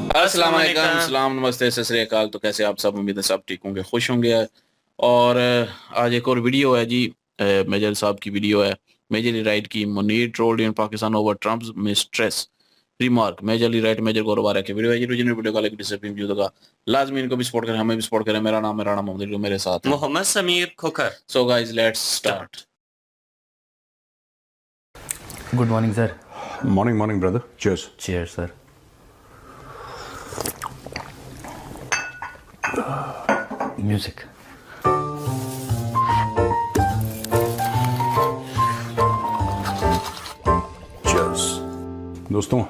अस्सलाम वालेकुम, सलाम, नमस्ते, सत श्री अकाल। तो कैसे आप सब? उम्मीद है सब ठीक होंगे, खुश होंगे। और आज एक और वीडियो है जी। मेजर साहब की वीडियो है। मेजरली राइट की Munir trolled in Pakistan over Trump's mistress remark. Majorly right major Gaurav की वीडियो है जी। ओरिजिनल वीडियो का लाइक डिसलाइक वीडियो का लाजमी इनको भी सपोर्ट करें, हमें भी सपोर्ट करें। मेरा नाम है राणा मोहम्मद, मेरे साथ है Mohammad Sameer Khokhar. So guys let's start. Good morning, sir. Morning, brother. Cheers. Cheers, sir. Music. Cheers. दोस्तों,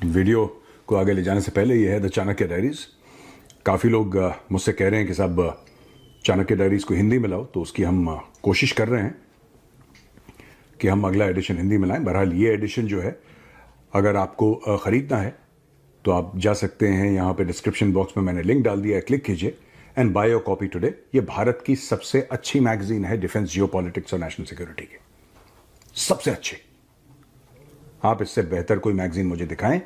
वीडियो को आगे ले जाने से पहले ये है द चाणक्य डायरीज। काफ़ी लोग मुझसे कह रहे हैं कि साहब चाणक्य डायरीज को हिंदी में लाओ, तो उसकी हम कोशिश कर रहे हैं कि हम अगला एडिशन हिंदी में लाएं। बहरहाल ये एडिशन जो है, अगर आपको ख़रीदना है तो आप जा सकते हैं, यहाँ पे डिस्क्रिप्शन बॉक्स में मैंने लिंक डाल दिया है, क्लिक कीजिए and by your copy today. ये भारत की सबसे अच्छी मैगजीन है डिफेंस, जियोपॉलिटिक्स और नेशनल सिक्योरिटी की, सबसे अच्छी। आप इससे बेहतर कोई मैगजीन मुझे दिखाएं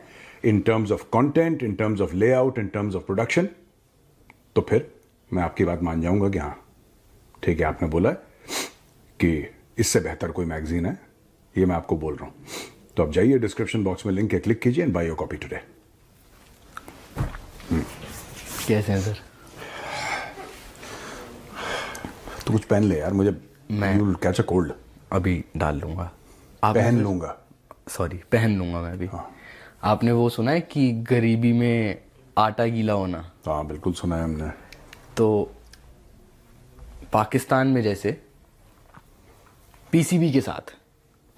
in terms of content, in terms of layout, in terms of production, तो फिर मैं आपकी बात मान जाऊंगा कि हाँ ठीक है, आपने बोला है कि इससे बेहतर कोई मैगजीन है, ये मैं आपको बोल रहा हूं। तो आप जाइए, डिस्क्रिप्शन बॉक्स में लिंक है, क्लिक कीजिए and by your copy today. कैसे हैं सर? तो कुछ पहन ले यार, मुझे कैच अ कोल्ड। अभी डाल लूंगा। पहन लूंगा। सॉरी, पहन लूंगा मैं अभी। हाँ। आपने वो सुना है कि गरीबी में आटा गीला होना? हाँ बिल्कुल सुना है हमने। तो पाकिस्तान में जैसे पीसीबी के साथ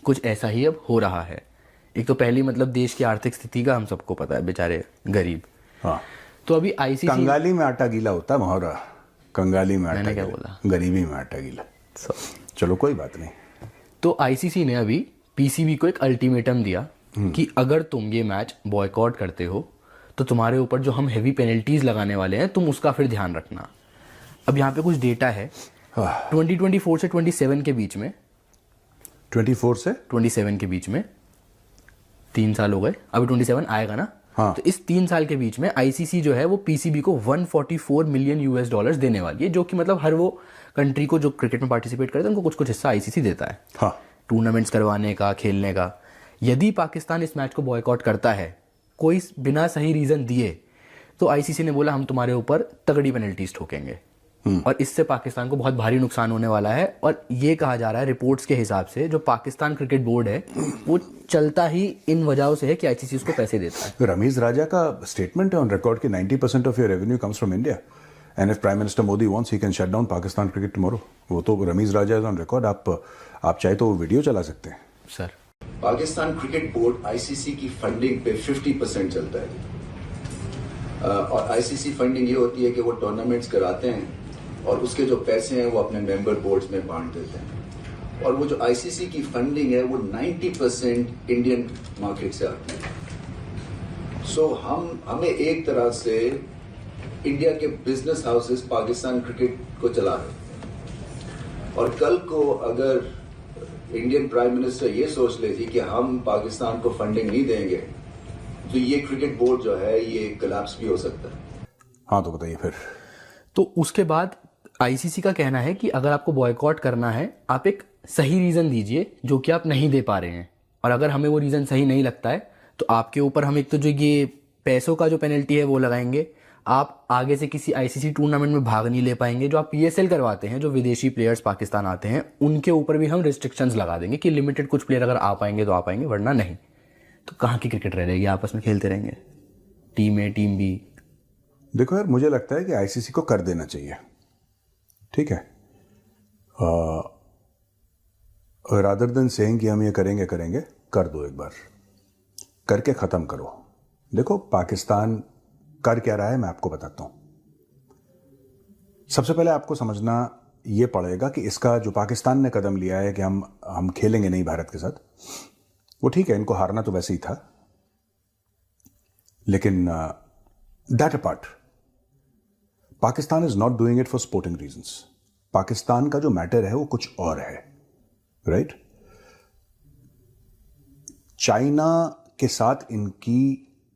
कुछ ऐसा ही अब हो रहा है। एक तो पहली मतलब देश की आर्थिक स्थिति का हम सबको पता है, बेचारे गरीब। हाँ, तो अभी आईसीसी कंगाली में आटा गीला होता है मुहावरा, कंगाली में आटा मैंने क्या गीला, बोला? गरीबी में आटा गीला। चलो कोई बात नहीं। तो आईसीसी ने अभी पीसीबी को एक अल्टीमेटम दिया कि अगर तुम ये मैच बॉयकॉट करते हो तो तुम्हारे ऊपर जो हम हेवी पेनल्टीज लगाने वाले हैं, तुम उसका फिर ध्यान रखना। अब यहाँ पे कुछ डेटा है 2024 से 27 के बीच में, 24 से 27 के बीच में 3 साल हो गए, अभी 27 आएगा ना। हाँ। तो इस 3 साल के बीच में आईसीसी जो है वो पीसीबी को 144 मिलियन यूएस डॉलर्स देने वाली है, जो कि मतलब हर वो कंट्री को जो क्रिकेट में पार्टिसिपेट करते हैं उनको कुछ कुछ हिस्सा आईसीसी देता है। हाँ, टूर्नामेंट्स करवाने का, खेलने का। यदि पाकिस्तान इस मैच को बॉयकॉट करता है कोई बिना सही रीजन दिए, तो आईसीसी ने बोला हम तुम्हारे ऊपर तगड़ी पेनल्टीज ठोकेंगे और इससे पाकिस्तान को बहुत भारी नुकसान होने वाला है। और ये कहा जा रहा है रिपोर्ट्स के हिसाब से, जो पाकिस्तान क्रिकेट बोर्ड है वो चलता ही इन वजहों से है कि आईसीसी उसको पैसे देता है। रमीज राजा का स्टेटमेंट है ऑन रिकॉर्ड कि 90% of your revenue comes from India and if prime minister Modi wants he can shut down Pakistan cricket tomorrow. वो तो रमीज राजा इज ऑन रिकॉर्ड। आप चाहे तो वो वीडियो चला सकते हैं। Sir, Pakistan cricket board ICC की फंडिंग पे 50% चलता है और आईसीसी फंडिंग ये होती है कि वो टूर्नामेंट्स कराते हैं और उसके जो पैसे हैं वो अपने मेंबर बोर्ड्स में बांट देते हैं। और वो जो आईसीसी की फंडिंग है वो 90% इंडियन मार्केट से आती है। सो हमें एक तरह से इंडिया के बिजनेस हाउसेस पाकिस्तान क्रिकेट को चला रहे हैं। और कल को अगर इंडियन प्राइम मिनिस्टर ये सोच लेती कि हम पाकिस्तान को फंडिंग नहीं देंगे, तो ये क्रिकेट बोर्ड जो है ये कोलैप्स भी हो सकता है। हाँ तो बताइए फिर। तो उसके बाद आईसीसी का कहना है कि अगर आपको बॉयकॉट करना है, आप एक सही रीजन दीजिए जो कि आप नहीं दे पा रहे हैं। और अगर हमें वो रीजन सही नहीं लगता है तो आपके ऊपर हम एक तो जो ये पैसों का जो पेनल्टी है वो लगाएंगे। आप आगे से किसी आईसीसी टूर्नामेंट में भाग नहीं ले पाएंगे। जो आप पीएसएल करवाते हैं, जो विदेशी प्लेयर्स पाकिस्तान आते हैं, उनके ऊपर भी हम रिस्ट्रिक्शंस लगा देंगे कि लिमिटेड कुछ प्लेयर अगर आ पाएंगे तो आ पाएंगे, वरना नहीं। तो कहाँ की क्रिकेट रह जाएगी? आपस में खेलते रहेंगे, टीम ए टीम बी। देखो यार, मुझे लगता है कि आईसीसी को कर देना चाहिए, ठीक है, रादर देन सेइंग कि हम ये करेंगे कर दो, एक बार करके ख़त्म करो। देखो पाकिस्तान कर क्या रहा है मैं आपको बताता हूं। सबसे पहले आपको समझना ये पड़ेगा कि इसका जो पाकिस्तान ने कदम लिया है कि हम खेलेंगे नहीं भारत के साथ, वो ठीक है, इनको हारना तो वैसे ही था, लेकिन that apart Pakistan is not doing it for sporting reasons. Pakistan का जो मैटर है वो कुछ और है, राइट? चाइना के साथ इनकी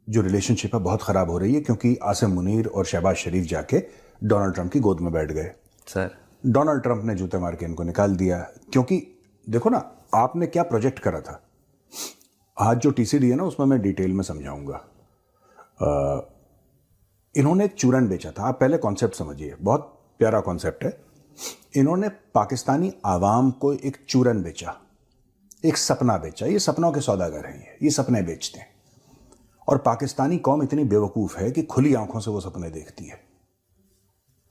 जो रिलेशनशिप है बहुत ख़राब हो रही है, क्योंकि आसिम मुनीर और शहबाज शरीफ जाके डोनाल्ड ट्रंप की गोद में बैठ गए। सर डोनाल्ड ट्रंप ने जूते मार के इनको निकाल दिया, क्योंकि देखो ना, आपने क्या प्रोजेक्ट करा था। आज जो टीसीडी है ना, उसमें मैं डिटेल में समझाऊंगा। इन्होंने एक चूरन बेचा था। आप पहले कॉन्सेप्ट समझिए, बहुत प्यारा कॉन्सेप्ट है। इन्होंने पाकिस्तानी आवाम को एक चूरन बेचा, एक सपना बेचा। ये सपनों के सौदागर हैं, ये सपने बेचते हैं। और पाकिस्तानी कौम इतनी बेवकूफ़ है कि खुली आंखों से वो सपने देखती है।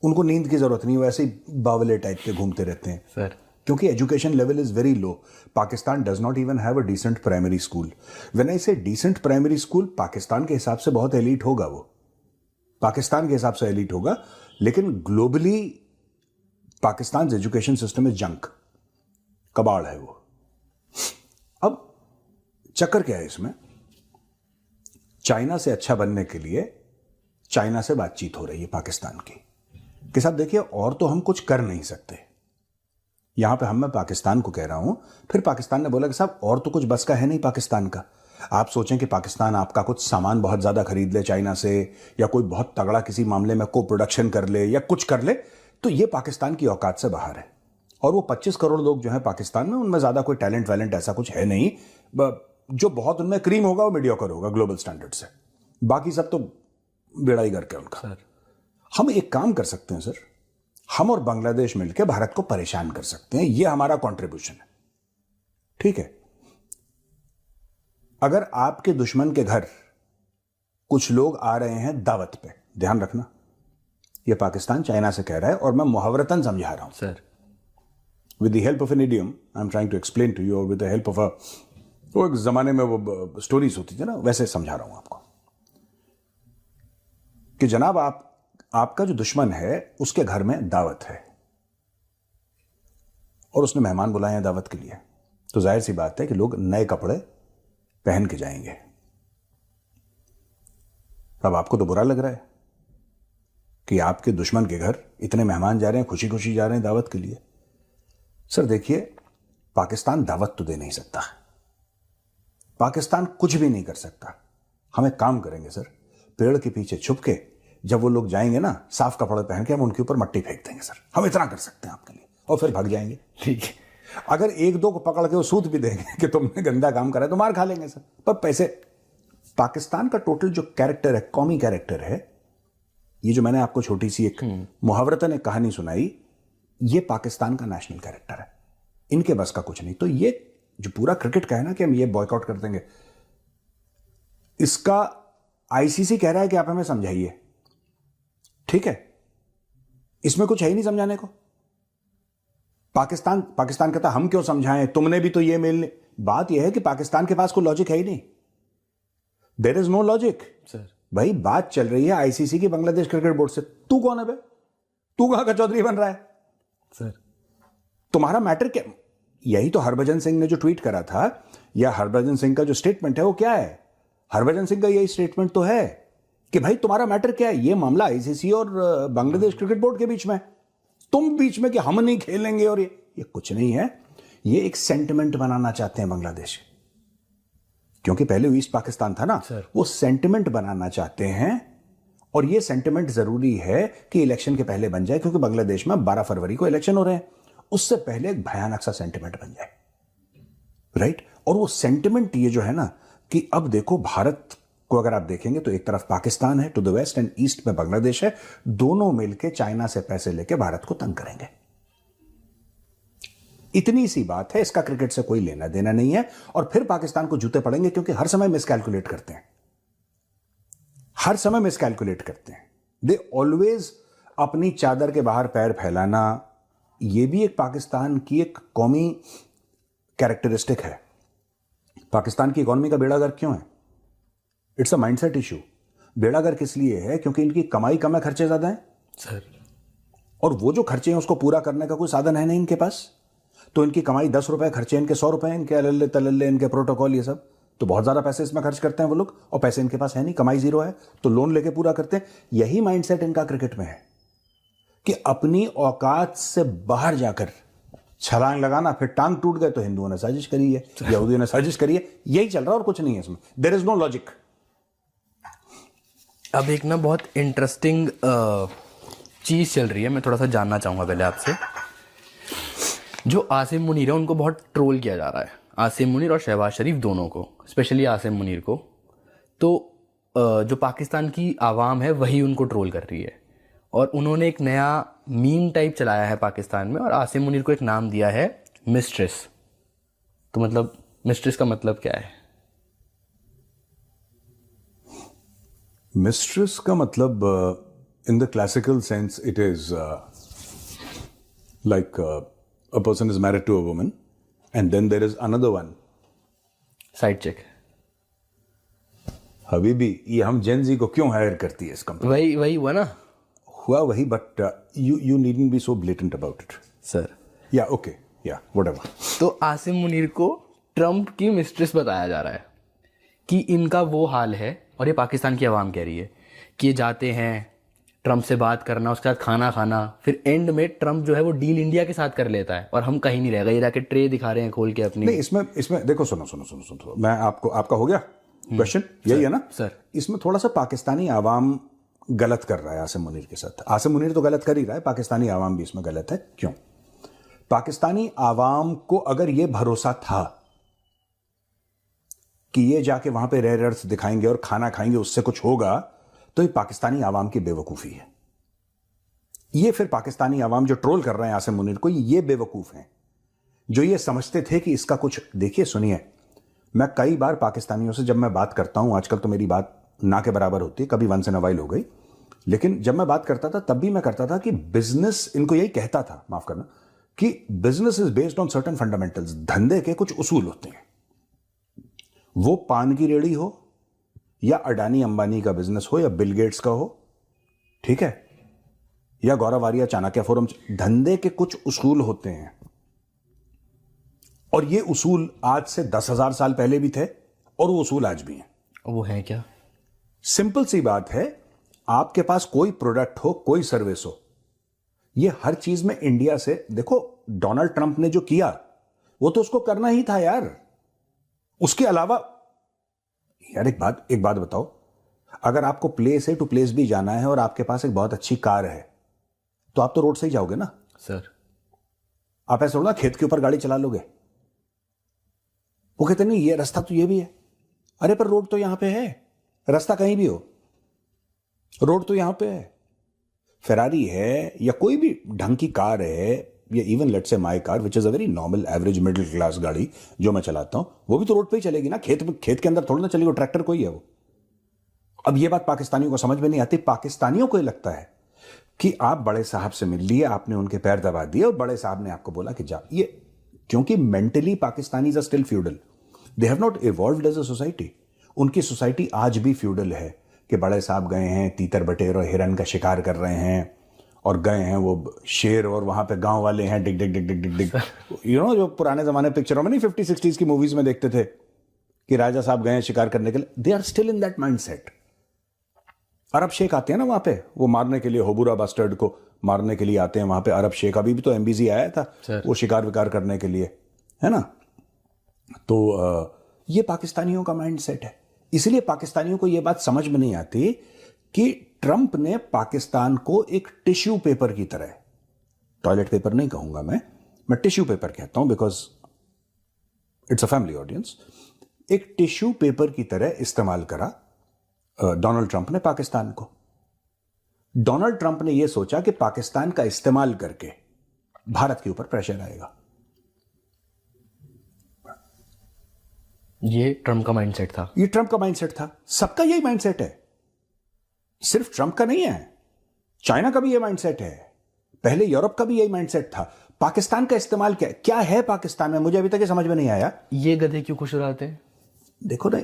उनको नींद की ज़रूरत नहीं, वैसे ही बावले टाइप के घूमते रहते हैं सर, क्योंकि education level is very low. Pakistan does not even have a decent primary school. When I say decent primary school, Pakistan के हिसाब से बहुत एलीट होगा, वो पाकिस्तान के हिसाब से एलीट होगा, लेकिन globally Pakistan education system is junk, कबाड़ है वो। अब चक्कर क्या है इसमें, चाइना से अच्छा बनने के लिए चाइना से बातचीत हो रही है पाकिस्तान की कि साहब देखिए, और तो हम कुछ कर नहीं सकते। यहां पे मैं पाकिस्तान को कह रहा हूं, फिर पाकिस्तान ने बोला कि साहब और तो कुछ बस का है नहीं पाकिस्तान का। आप सोचें कि पाकिस्तान आपका कुछ सामान बहुत ज्यादा खरीद ले चाइना से, या कोई बहुत तगड़ा किसी मामले में को प्रोडक्शन कर ले या कुछ कर ले, तो ये पाकिस्तान की औकात से बाहर है। और वो 25 करोड़ लोग जो है पाकिस्तान में, उनमें ज्यादा कोई टैलेंट वैलेंट ऐसा कुछ है नहीं। जो बहुत उनमें क्रीम होगा वो मीडियोकर होगा ग्लोबल स्टैंडर्ड से, बाकी सब तो बेड़ा ही गर्क है उनका। सर हम एक काम कर सकते हैं सर, हम और बांग्लादेश मिलकर भारत को परेशान कर सकते हैं, ये हमारा कंट्रीब्यूशन है, ठीक है। अगर आपके दुश्मन के घर कुछ लोग आ रहे हैं दावत पे, ध्यान रखना, ये पाकिस्तान चाइना से कह रहा है और मैं मुहावरतन समझा रहा हूं sir, with the help of an idiom I am trying to explain to you, और विद द हेल्प ऑफ वो एक जमाने में वो स्टोरीज होती थी ना, वैसे समझा रहा हूं आपको कि जनाब आपका जो दुश्मन है उसके घर में दावत है और उसने मेहमान बुलाए हैं दावत के लिए, तो जाहिर सी बात है कि लोग नए कपड़े पहन के जाएंगे। अब आपको तो बुरा लग रहा है कि आपके दुश्मन के घर इतने मेहमान जा रहे हैं, खुशी खुशी जा रहे हैं दावत के लिए। सर देखिए, पाकिस्तान दावत तो दे नहीं सकता, पाकिस्तान कुछ भी नहीं कर सकता। हम एक काम करेंगे सर, पेड़ के पीछे छुप के जब वो लोग जाएंगे ना साफ कपड़े पहन के, हम उनके ऊपर मट्टी फेंक देंगे सर, हम इतना कर सकते हैं आपके लिए, और फिर भाग जाएंगे। ठीक है। अगर एक दो को पकड़ के वो सूत भी देंगे कि तुमने गंदा काम करा है, तो मार खा लेंगे सर, पर पैसे। पाकिस्तान का टोटल जो कैरेक्टर है, कौमी कैरेक्टर है, ये जो मैंने आपको छोटी सी एक मुहावरतन एक कहानी सुनाई, ये पाकिस्तान का नेशनल कैरेक्टर है, इनके बस का कुछ नहीं। तो ये जो पूरा क्रिकेट का है ना कि हम ये बॉयकॉट कर देंगे, इसका आईसीसी कह रहा है कि आप हमें समझाइए, ठीक है, इसमें कुछ है ही नहीं समझाने को। पाकिस्तान कहता हम क्यों समझाएं, तुमने भी तो ये मेल। बात यह है कि पाकिस्तान के पास कोई लॉजिक है ही नहीं, there is no logic sir भाई। बात चल रही है आईसीसी की बांग्लादेश क्रिकेट बोर्ड से, तू कौन है बे, तू कहां का चौधरी बन रहा है सर, तुम्हारा मैटर क्या। यही तो हरभजन सिंह ने जो ट्वीट करा था, या हरभजन सिंह का जो स्टेटमेंट है वो क्या है, हरभजन सिंह का यही स्टेटमेंट तो है कि भाई तुम्हारा मैटर क्या है, ये मामला आईसीसी और बांग्लादेश क्रिकेट बोर्ड के बीच में, तुम बीच में कि हम नहीं खेलेंगे, और ये कुछ नहीं है। ये एक सेंटिमेंट बनाना चाहते हैं बांग्लादेश, क्योंकि पहले ईस्ट पाकिस्तान था ना सर। वो सेंटिमेंट बनाना चाहते हैं, और ये सेंटिमेंट जरूरी है कि इलेक्शन के पहले बन जाए, क्योंकि बांग्लादेश में 12 फरवरी को इलेक्शन हो रहे हैं, उससे पहले एक भयानक सा सेंटिमेंट बन जाए, राइट। और वो सेंटिमेंट ये जो है ना कि अब देखो, भारत को अगर आप देखेंगे तो एक तरफ पाकिस्तान है to the west and east में बांग्लादेश है, दोनों मिलकर चाइना से पैसे लेके भारत को तंग करेंगे। इतनी सी बात है, इसका क्रिकेट से कोई लेना देना नहीं है। और फिर पाकिस्तान को जूते पड़ेंगे, क्योंकि हर समय मिसकैलकुलेट करते हैं, हर समय मिसकैलकुलेट करते हैं। दे ऑलवेज अपनी चादर के बाहर पैर फैलाना, यह भी एक पाकिस्तान की एक कौमी कैरेक्टरिस्टिक है। पाकिस्तान की इकोनॉमी का बेड़ा गर्क क्यों है? It's a mindset issue. बेड़ा गर्क इसलिए है क्योंकि इनकी कमाई कम है, खर्चे ज्यादा हैं सर, और वो जो खर्चे हैं उसको पूरा करने का कोई साधन है नहीं इनके पास। तो इनकी कमाई 10 रुपए, खर्चे इनके 100 रुपए, इनके अल्ले तलल्ले, इनके प्रोटोकॉल, ये सब, तो बहुत ज्यादा पैसे इसमें खर्च करते हैं वो लोग, और पैसे इनके पास है नहीं, कमाई जीरो है, तो लोन लेके पूरा करते हैं। यही माइंडसेट इनका क्रिकेट में है कि अपनी औकात से बाहर जाकर छलांग लगाना, फिर टांग टूट गए तो हिंदुओं ने साजिश करी है, यहूदियों ने साजिश करी है, यही चल रहा है और कुछ नहीं है इसमें। There is no logic. अब एक ना बहुत इंटरेस्टिंग चीज़ चल रही है, मैं थोड़ा सा जानना चाहूँगा पहले आपसे। जो आसिम मुनीर है उनको बहुत ट्रोल किया जा रहा है, आसिम मुनीर और शहबाज शरीफ दोनों को, स्पेशली आसिम मुनीर को। तो जो पाकिस्तान की आवाम है वही उनको ट्रोल कर रही है, और उन्होंने एक नया मीम टाइप चलाया है पाकिस्तान में, और आसिम मुनीर को एक नाम दिया है मिस्ट्रेस। तो मतलब मिस्ट्रेस का मतलब क्या है? मिस्ट्रेस का मतलब in the classical sense it is like a person is married to a woman and then there is another one side check. हबीबी, ये हम जेन जी को क्यों हायर करती है इस कंपनी? वही हुआ ना? हुआ वही, but you needn't be so blatant about it. Sir Yeah, okay, yeah, whatever. तो आसिम मुनीर को ट्रम्प की मिस्ट्रेस बताया जा रहा है कि इनका वो हाल है, और ये पाकिस्तान की आवाम कह रही है कि ये जाते हैं ट्रम्प से बात करना, उसके साथ खाना खाना, फिर एंड में ट्रम्प जो है वो डील इंडिया के साथ कर लेता है और हम कहीं नहीं रह गए। ये जाके ट्रे दिखा रहे हैं खोल के अपनी। नहीं, इसमें देखो, सुनो, मैं आपका हो गया क्वेश्चन, यही है ना सर? इसमें थोड़ा सा पाकिस्तानी आवाम गलत कर रहा है आसिम मुनीर के साथ। आसिम मुनीर तो गलत कर ही रहा है, पाकिस्तानी आवाम भी इसमें गलत है। क्यों? पाकिस्तानी आवाम को अगर यह भरोसा था कि ये जाके वहां पे रेयर अर्थ दिखाएंगे और खाना खाएंगे उससे कुछ होगा, तो ये पाकिस्तानी आवाम की बेवकूफी है। ये फिर पाकिस्तानी आवाम जो ट्रोल कर रहे हैं आसिम मुनीर को, ये बेवकूफ हैं जो ये समझते थे कि इसका कुछ। देखिए सुनिए, मैं कई बार पाकिस्तानियों से जब मैं बात करता हूं, आजकल तो मेरी बात ना के बराबर होती है, कभी वंस इन अ वाइल हो गई, लेकिन जब मैं बात करता था तब भी मैं करता था कि बिजनेस, इनको यही कहता था, माफ करना, कि business is based on certain fundamentals. धंधे के कुछ उसूल होते हैं, वो पान की रेड़ी हो या अडानी अंबानी का बिजनेस हो या बिल गेट्स का हो, ठीक है, या गौरव आर्या चाणक्य फोरम, धंधे के कुछ उसूल होते हैं। और ये उसूल आज से 10,000 साल पहले भी थे और वो उसूल आज भी हैं। वो है क्या? सिंपल सी बात है, आपके पास कोई प्रोडक्ट हो, कोई सर्विस हो, ये हर चीज में इंडिया से, देखो डोनाल्ड ट्रंप ने जो किया वो तो उसको करना ही था यार। उसके अलावा यार एक बात बताओ, अगर आपको प्लेस ए टू प्लेस भी जाना है और आपके पास एक बहुत अच्छी कार है, तो आप तो रोड से ही जाओगे ना सर? आप ऐसा थोड़ा खेत के ऊपर गाड़ी चला लोगे। वो कहते नहीं ये रास्ता तो ये भी है, अरे पर रोड तो यहां पे है, रास्ता कहीं भी हो, रोड तो यहां पे है। फेरारी है या कोई भी ढंग की कार है, या even let's say my car which is a very normal average middle class गाड़ी जो मैं चलाता हूं, वो भी तो रोड पे ही चलेगी ना, खेत के अंदर थोड़ी ना चलेगी, ट्रैक्टर कोई है वो। अब ये बात पाकिस्तानियों को समझ में नहीं आती। पाकिस्तानियों को लगता है कि आप बड़े साहब से मिल लिए, आपने उनके पैर दबा दिए और बड़े साहब ने आपको बोला कि जा, ये क्योंकि mentally Pakistanis are still feudal, they have not evolved as a society. उनकी सोसाइटी आज भी फ्यूडल है कि बड़े साहब गए हैं तीतर बटेर और हिरन का शिकार कर रहे हैं, और गए हैं वो शेर, और वहां पे गांव वाले हैं डिग डिग डिग डिग डिग डिग, यू नो, जो पुराने जमाने पिक्चरों में नहीं 50-60s की मूवीज में देखते थे कि राजा साहब गए हैं शिकार करने के लिए, they are still in that mindset. अरब शेख आते हैं ना वहां पे, वो मारने के लिए, होबुरा बास्टर्ड को मारने के लिए आते हैं वहां पे अरब शेख। अभी भी तो एमबीजी आया था वो शिकार विकार करने के लिए, है ना। तो ये पाकिस्तानियों का माइंडसेट है। इसलिए पाकिस्तानियों को यह बात समझ में नहीं आती कि ट्रंप ने पाकिस्तान को एक टिश्यू पेपर की तरह, टॉयलेट पेपर नहीं कहूंगा मैं टिश्यू पेपर कहता हूं because it's a family audience, एक टिश्यू पेपर की तरह इस्तेमाल करा डोनाल्ड ट्रंप ने पाकिस्तान को। डोनाल्ड ट्रंप ने यह सोचा कि पाकिस्तान का इस्तेमाल करके भारत के ऊपर प्रेशर आएगा। ये ट्रंप का माइंडसेट था। ये ट्रंप का माइंडसेट था, सबका यही माइंडसेट है, सिर्फ ट्रंप का नहीं है, चाइना का भी यह माइंडसेट है, पहले यूरोप का भी यही माइंडसेट था। पाकिस्तान का इस्तेमाल क्या है पाकिस्तान में, मुझे अभी तक ये समझ में नहीं आया। ये गधे क्यों खुश हो रहे थे? देखो ना,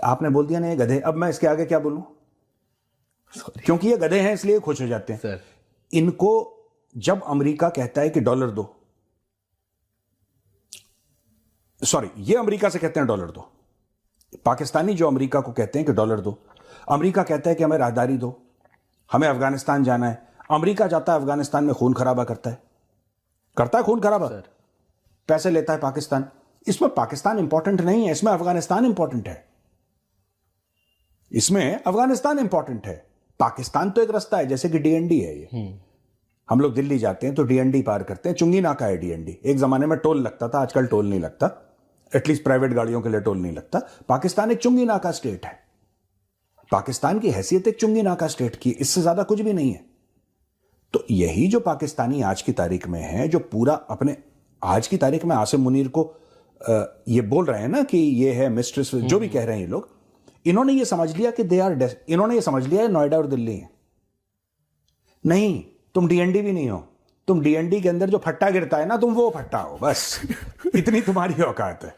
आपने बोल दिया ना ये गधे, अब मैं इसके आगे क्या बोलूं, क्योंकि ये गधे हैं इसलिए खुश हो जाते हैं सर। इनको जब अमेरिका कहता है कि डॉलर दो, सॉरी ये अमेरिका से कहते हैं डॉलर दो, पाकिस्तानी जो अमेरिका को कहते हैं कि डॉलर दो, अमेरिका कहता है कि हमें राहदारी दो, हमें अफगानिस्तान जाना है, अमेरिका जाता है अफगानिस्तान में खून खराबा करता है खून खराबा, पैसे लेता है पाकिस्तान। इसमें पाकिस्तान इंपॉर्टेंट नहीं है, इसमें अफगानिस्तान इंपॉर्टेंट है। इसमें अफगानिस्तान इंपॉर्टेंट है, पाकिस्तान तो एक रास्ता है, जैसे कि डीएनडी है ये। हम लोग दिल्ली जाते हैं तो डीएनडी पार करते हैं, चुंगी नाका है डीएनडी। एक जमाने में टोल लगता था, आजकल टोल नहीं लगता, एटलीस्ट प्राइवेट गाड़ियों के लिए टोल नहीं लगता। पाकिस्तान एक चुंगी नाका स्टेट है, पाकिस्तान की हैसियत एक चुंगी नाका स्टेट की, इससे ज्यादा कुछ भी नहीं है। तो यही जो पाकिस्तानी आज की तारीख में है, जो पूरा अपने आज की तारीख में आसिम मुनीर को ये बोल रहे हैं ना कि ये है मिस्ट्रेस, जो भी कह रहे हैं ये लोग, इन्होंने ये समझ लिया कि इन्होंने ये समझ लिया है नोएडा और दिल्ली है। नहीं, तुम डीएनडी भी नहीं हो, तुम डीएनडी के अंदर जो फट्टा गिरता है ना, तुम वो फट्टा हो, बस इतनी तुम्हारी औकात है।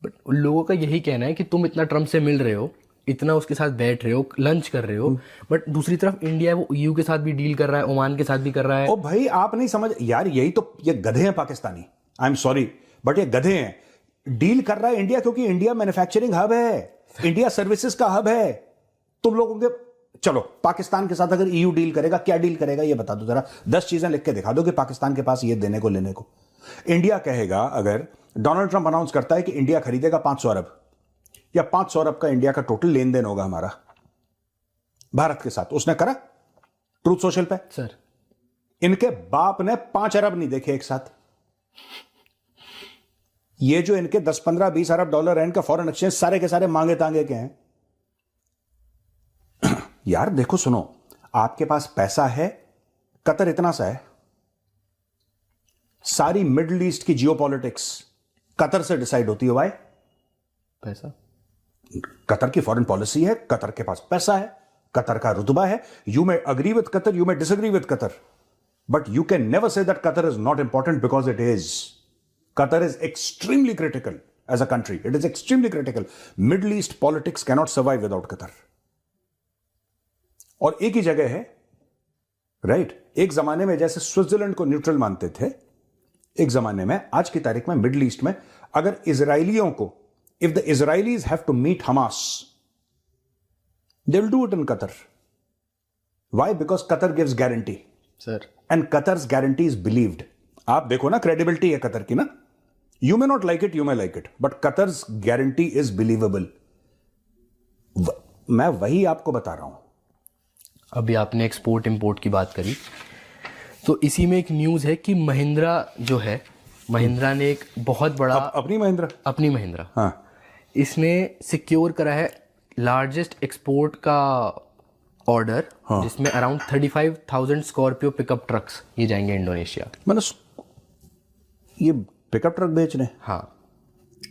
बट उन लोगों का यही कहना है कि तुम इतना ट्रम्प से मिल रहे हो, इतना उसके साथ बैठ रहे हो, लंच कर रहे हो, बट दूसरी तरफ इंडिया वो ईयू के साथ भी डील कर रहा है, ओमान के साथ भी कर रहा है। ओ भाई, आप नहीं समझ यार, यही तो ये गधे हैं Pakistani, I am sorry but ये गधे हैं। डील कर रहा है इंडिया, क्योंकि इंडिया मैन्युफैक्चरिंग हब है, इंडिया सर्विसेज का हब है। तुम लोगों के चलो पाकिस्तान के साथ अगर ईयू डील करेगा, क्या डील करेगा ये बता दो जरा, 10 चीजें लिख के दिखा दो कि पाकिस्तान के पास ये देने को लेने को। इंडिया कहेगा, अगर डोनाल्ड ट्रंप अनाउंस करता है कि इंडिया खरीदेगा 500 अरब या 500 अरब का इंडिया का टोटल लेन देन होगा हमारा भारत के साथ, उसने करा ट्रूथ सोशल पे सर, इनके बाप ने 5 अरब नहीं देखे एक साथ। ये जो इनके 10, 15, 20 अरब डॉलर है इनका फॉरेन एक्सचेंज, सारे के सारे मांगे तांगे के हैं। यार देखो सुनो, आपके पास पैसा है, कतर इतना सा है, सारी मिडिल ईस्ट की जियोपॉलिटिक्स कतर से डिसाइड होती है। भाई पैसा, कतर की फॉरेन पॉलिसी है, कतर के पास पैसा है, कतर का रुतबा है। You may agree with Qatar, you may disagree with Qatar, but you can never say that Qatar is not important, because it is. Qatar is extremely critical as a country, it is extremely critical. Middle east politics cannot survive without Qatar. और एक ही जगह है, right? एक जमाने में जैसे Switzerland को neutral मानते थे, एक जमाने में आज की तारीख में मिडिल ईस्ट में अगर इजराइलियों को, if the Israelis have to meet Hamas, they will do it in Qatar. Why? Because Qatar gives guarantee. Sir, And Qatar's guarantee is believed. आप देखो ना, credibility है कतर की ना. You may not like it, you may like it, but Qatar's guarantee is believable. मैं वही आपको बता रहा हूं। अभी आपने एक्सपोर्ट इंपोर्ट की बात करी, तो इसी में एक न्यूज़ है कि महिंद्रा जो है, महिंद्रा ने एक बहुत बड़ा अपनी महिंद्रा, हाँ, इसने सिक्योर करा है लार्जेस्ट एक्सपोर्ट का ऑर्डर, हाँ, जिसमें अराउंड 35,000 स्कॉर्पियो पिकअप ट्रक्स ये जाएंगे इंडोनेशिया। मतलब ये पिकअप ट्रक बेचने? हाँ,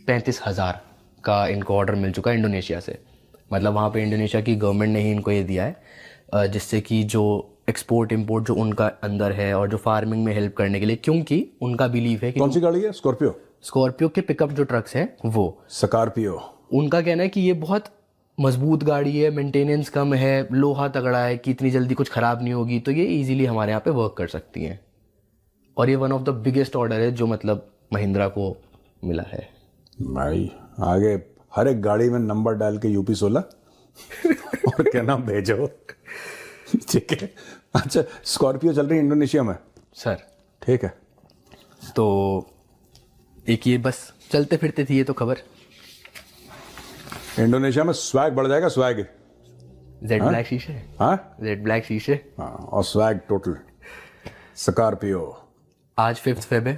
35,000 का इनको ऑर्डर मिल चुका है इंडोनेशिया से। मतलब वहाँ पे इंडोनेशिया की गवर्नमेंट ने ही इनको ये दिया है, जिससे कि जो एक्सपोर्ट इंपोर्ट जो उनका अंदर है और जो फार्मिंग में हेल्प करने के लिए, क्योंकि उनका बिलीव है कि कौन सी गाड़ी है? स्कॉर्पियो के पिकअप जो ट्रक्स हैं वो स्कॉर्पियो। उनका कहना है कि ये बहुत मजबूत गाड़ी है, मेंटेनेंस कम है, लोहा तगड़ा है, कि इतनी जल्दी कुछ खराब नहीं होगी, तो ये इजीली हमारे यहाँ पे वर्क कर सकती हैं। और ये one of the biggest order है जो मतलब महिंद्रा को मिला है। भाई आगे हर एक गाड़ी में नंबर डाल के यूपी 16 और क्या नाम भेजो, ठीक है? अच्छा, स्कॉर्पियो चल रही है इंडोनेशिया में सर, ठीक है। तो एक ये बस चलते फिरते थी ये तो खबर। इंडोनेशिया में स्वैग बढ़ जाएगा, स्वैग, जेड ब्लैक शीशे, हाँ, जेड ब्लैक शीशे, हाँ, और स्वैग टोटल। स्कॉर्पियो आज 5 फेब है,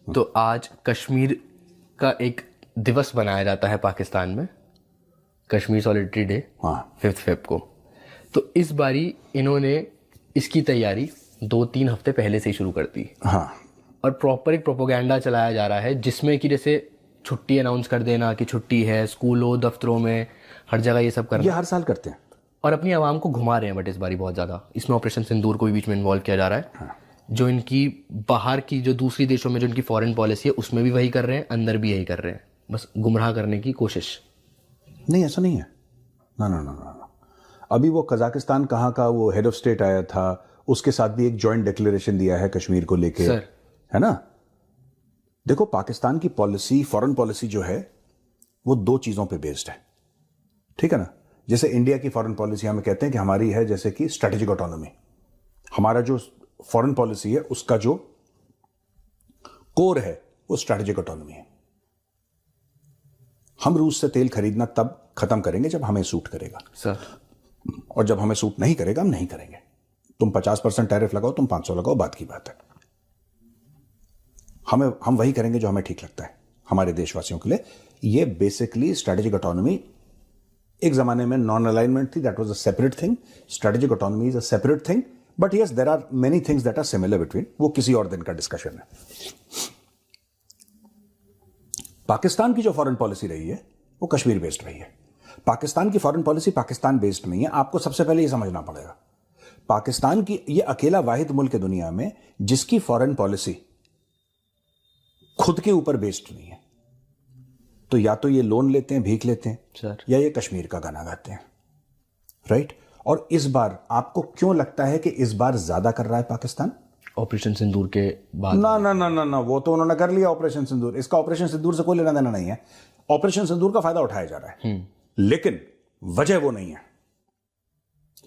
तो आज कश्मीर का एक दिवस बनाया जाता है पाकिस्तान में, कश्मीर सॉलिडरी डे, हाँ, 5 फेब को। तो इस बारी इन्होंने इसकी तैयारी 2-3 हफ्ते पहले से ही शुरू कर दी, हाँ, और प्रॉपर एक प्रोपोगेंडा चलाया जा रहा है, जिसमें कि जैसे छुट्टी अनाउंस कर देना कि छुट्टी है, स्कूलों दफ्तरों में हर जगह ये सब करना। ये हर साल करते हैं और अपनी आवाम को घुमा रहे हैं, बट इस बारी बहुत ज़्यादा इसमें ऑपरेशन सिंदूर को भी बीच में इन्वॉल्व किया जा रहा है। हाँ। जो इनकी बाहर की, जो दूसरी देशों में जो इनकी फॉरेन पॉलिसी है, उसमें भी वही कर रहे हैं, अंदर भी यही कर रहे हैं, बस गुमराह करने की कोशिश। नहीं, ऐसा नहीं है, ना ना ना ना। अभी वो कजाकिस्तान कहाँ का वो हेड ऑफ स्टेट आया था, उसके साथ भी एक जॉइंट डिक्लेरेशन दिया है कश्मीर को लेके, सर, है ना? देखो, पाकिस्तान की पॉलिसी, फॉरेन पॉलिसी जो है वो 2 चीजों पे बेस्ड है, ठीक है ना? जैसे इंडिया की फॉरेन पॉलिसी हमें कहते हैं कि हमारी है जैसे कि स्ट्रेटेजिक ऑटोनॉमी। हमारा जो फॉरेन पॉलिसी है उसका जो कोर है वो स्ट्रेटेजिक ऑटोनॉमी है। हम रूस से तेल खरीदना तब खत्म करेंगे जब हमें सूट करेगा, सर। और जब हमें सूट नहीं करेगा हम नहीं करेंगे। तुम 50% टैरिफ लगाओ, तुम 500 लगाओ, बात की बात है। हम वही करेंगे जो हमें ठीक लगता है हमारे देशवासियों के लिए। ये बेसिकली स्ट्रेटेजिक ऑटोनॉमी एक जमाने में नॉन अलाइनमेंट थी, that was a separate thing. Strategic autonomy is a separate thing, but yes there are many things that are similar between, वो किसी और दिन का डिस्कशन है। पाकिस्तान की जो फॉरेन पॉलिसी रही है वो कश्मीर बेस्ड रही है। पाकिस्तान की फॉरेन पॉलिसी पाकिस्तान बेस्ड नहीं है। आपको सबसे पहले ये समझना पड़ेगा, पाकिस्तान की ये अकेला वाहिद मुल्क है दुनिया में जिसकी फॉरेन पॉलिसी खुद के ऊपर बेस्ड नहीं है। तो या तो ये लोन लेते हैं, भीख लेते हैं, सर। या ये कश्मीर का गाना गाते हैं, राइट। और इस बार आपको क्यों लगता है कि इस बार ज्यादा कर रहा है पाकिस्तान? ऑपरेशन सिंदूर के बाद? ना ना ना ना ना, वो तो उन्होंने कर लिया ऑपरेशन सिंदूर। इसका ऑपरेशन सिंदूर से कोई लेना देना नहीं है। ऑपरेशन सिंदूर का फायदा उठाया जा रहा है, लेकिन वजह वो नहीं है।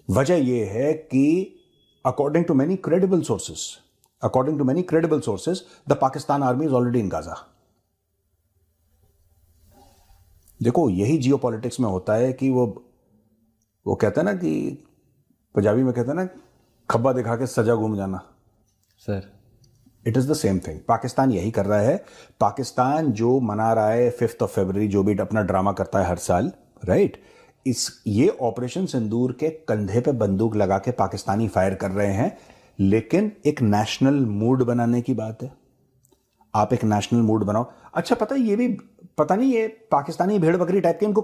वजह यह है कि according to many credible sources the Pakistan army is already in Gaza. देखो, यही जियोपॉलिटिक्स में होता है कि वो कहते हैं ना, कि पंजाबी में कहते हैं ना, खब्बा दिखा के सजा घूम जाना। Sir, it is the same thing. Pakistan यही कर रहा है। पाकिस्तान जो मना रहा है 5 फरवरी, जो भी अपना ड्रामा करता है हर साल, राइट, ये ऑपरेशन सिंदूर के कंधे पे बंदूक लगा के पाकिस्तानी फायर कर रहे हैं, लेकिन एक नेशनल मूड बनाने की बात है। आप एक नेशनल मूड बनाओ। अच्छा, पता है, ये भी पता नहीं, ये पाकिस्तानी भेड़ बकरी टाइप के, इनको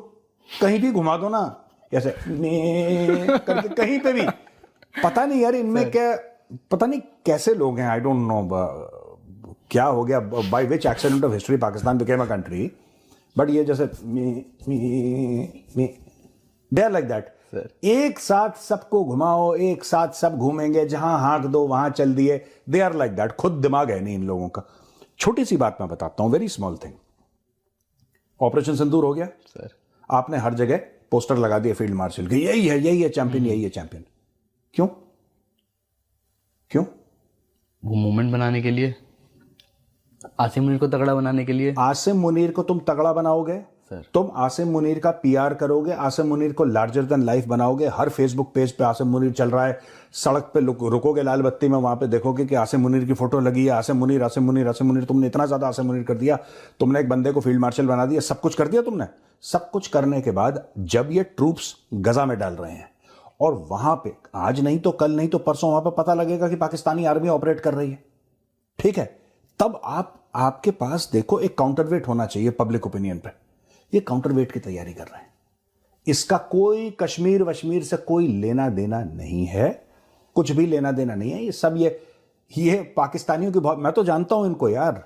कहीं भी घुमा दो ना, ऐसे करके कहीं पे भी, पता नहीं यार इनमें क्या, पता नहीं कैसे लोग हैं, आई डोंट नो क्या हो गया, by which accident of history Pakistan became a country, but ये जैसे दे आर लाइक दैट। एक साथ सबको घुमाओ, एक साथ सब घूमेंगे, जहां हाँक दो वहां चल दिए, दे आर लाइक दैट। खुद दिमाग है नहीं इन लोगों का। छोटी सी बात मैं बताता हूं, वेरी स्मॉल थिंग। ऑपरेशन सिंदूर हो गया सर, आपने हर जगह पोस्टर लगा दिए फील्ड मार्शल के, यही है चैंपियन, यही है चैंपियन। क्यों? वो मूवमेंट बनाने के लिए, आसिम मुनीर को तगड़ा बनाने के लिए। आसिम मुनीर को तुम तगड़ा बनाओगे सर, तुम आसिम मुनीर का पीआर करोगे, आसिम मुनीर को लार्जर देन लाइफ बनाओगे। हर फेसबुक पेज पे आसिम मुनीर चल रहा है, सड़क पे रुकोगे लाल बत्ती में, वहां पे देखोगे कि आसिम मुनीर की फोटो लगी है, आसिम मुनीर आसिम मुनीर आसिम मुनीर। तुमने इतना ज्यादा आसिम मुनीर कर दिया, तुमने एक बंदे को फील्ड मार्शल बना दिया, सब कुछ कर दिया तुमने। सब कुछ करने के बाद जब ये ट्रूप्स गजा में डाल रहे हैं, और वहां पे आज नहीं तो कल नहीं तो परसों वहां पे पता लगेगा कि पाकिस्तानी आर्मी ऑपरेट कर रही है, ठीक है, तब आपके पास देखो एक काउंटरवेट होना चाहिए पब्लिक ओपिनियन पे। ये काउंटरवेट की तैयारी कर रहे हैं। इसका कोई कश्मीर वश्मीर से कोई लेना देना नहीं है, कुछ भी लेना देना नहीं है। ये सब ये पाकिस्तानियों की बहुत, मैं तो जानता हूं इनको यार,